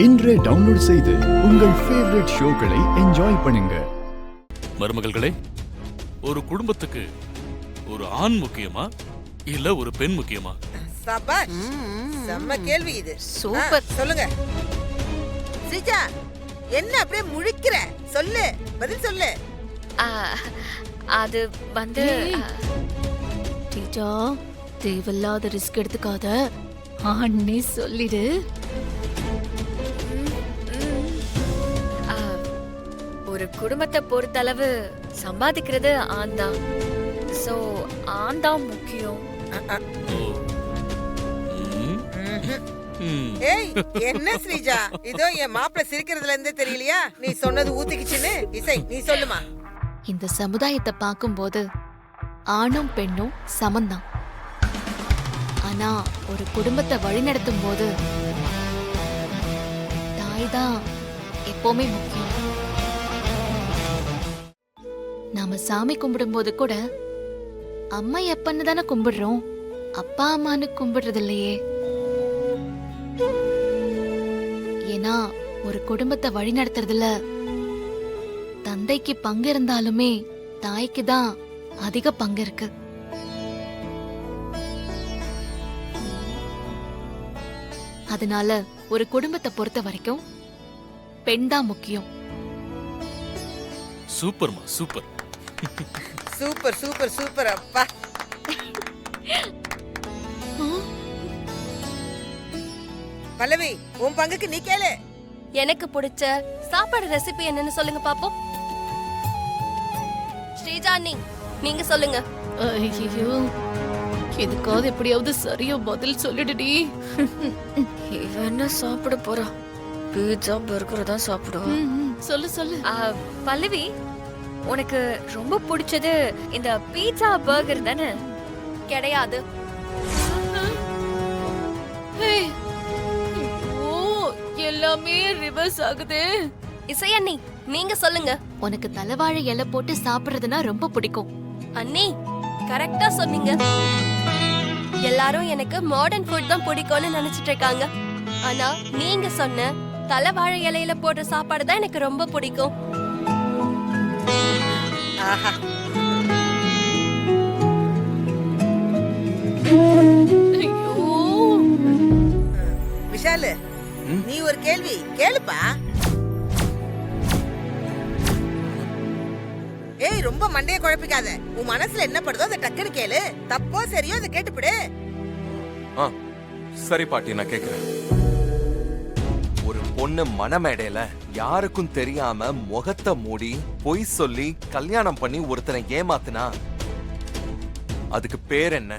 இன்றே டவுன்லோட் செய்து உங்கள் ஃபேவரட் ஷோக்களை என்ஜாய் பண்ணுங்க. மருமகள்களே, ஒரு குடும்பத்துக்கு ஒரு ஆண் முக்கியமா இல்ல ஒரு பெண் முக்கியமா? சபாஷ், செம்ம கேள்வி இது. சூப்பர். சொல்லுங்க ஸ்ரீஜா, என்ன அப்படியே முழிக்கிற? சொல்லு, பதில் சொல்லு. அது வந்து டீச்சா, தேவையில்லாத ரிஸ்க் எடுத்துக்காத, ஆன்னே சொல்லிடு. ஒரு குடும்பத்தை பொறுத்தளவு சம்பாதிக்கிறது ஆண் தான். சோ ஆண் தான் முக்கியம். ஏய், என்ன ஸ்ரீஜா, இதோ என் மாப்பிள்ள சிரிக்கிறதுல இருந்தே தெரியலையா நீ சொன்னது ஊத்திக்கிச்சுன்னு? இசை, நீ சொல்லுமா. இந்த சமுதாயத்தை பார்க்கும்போது ஆணும் பெண்ணும் சமந்தான். ஆனா ஒரு குடும்பத்தை வழிநடத்தும் போது தாய் தான் எப்பவுமே முக்கியம். நாம சாமி கும்பிடும் போது கூட அம்மா எப்பன்னு தானே கும்பிடுறோம், அப்பா அம்மான்னு கும்பிடுறது இல்லையே. ஏன்னா ஒரு குடும்பத்தை வழி நடத்துறதுல தந்தைக்கு பங்கு இருந்தாலுமே தாய்க்கு தான் அதிக பங்கு இருக்கு. அதனால ஒரு குடும்பத்தை பொறுத்த வரைக்கும் பெண் தான் முக்கியம். சூப்பர்மா, சூப்பர் சூப்பர் சூப்பர் சூப்பர். அப்பா, பல்லவி, உன் பங்குக்கு நீ கேளு. எனக்கு பிடிச்ச சாப்பாடு ரெசிபி என்னன்னு சொல்லுங்க பாப்போம். ஸ்ரீஜா, நீங்க சொல்லுங்க. ஐயோ, எதுக்காவது எப்படியாவது சரியா பதில் சொல்லிடுடி. இவன் என்ன சாப்பிட போறா? பீட்சா பர்கர் தான் சாப்பிடுவா. சொல்லு சொல்லு. பல்லவி, உனக்கு ரொம்ப பிடிச்சது இந்த பீட்சா பர்கர் தானே? கிடையாது. எல்லாமே ரிவர்ஸ் ஆகுது. இசையண்ணி, நீங்க சொல்லுங்க. உனக்கு தலைவாழை இலை போட்டு சாப்பிடுறதுனா ரொம்ப பிடிக்கும். அண்ணி, கரெக்டா சொன்னீங்க. எல்லாரும் எனக்கு மாடர்ன் ஃபுட் தான் பிடிக்கும்னு நினைச்சிட்டு இருக்காங்க. ஆனா நீங்க சொன்ன தலைவாழை இலையில போடுற சாப்பாடு தான் எனக்கு ரொம்ப பிடிக்கும். ஆஹா, விஷாலு, நீ ஒரு கேள்வி கேளுப்பா. ஏய், ரொம்ப மண்டைய குழப்பிக்காத. உன் மனசுல என்ன படுதோ அதை டக்குன்னு கேளு. தப்போ சரியோ அதை கேட்டுப்பிடு. சரி பாட்டி, நான் கேக்குறேன். ஒரு பொண்ணு மணமேடையில யாருக்கும் தெரியாம முகத்தை மூடி பொய் சொல்லி கல்யாணம் பண்ணி ஒருத்தனை ஏமாத்துனா அதுக்கு பேர் என்ன?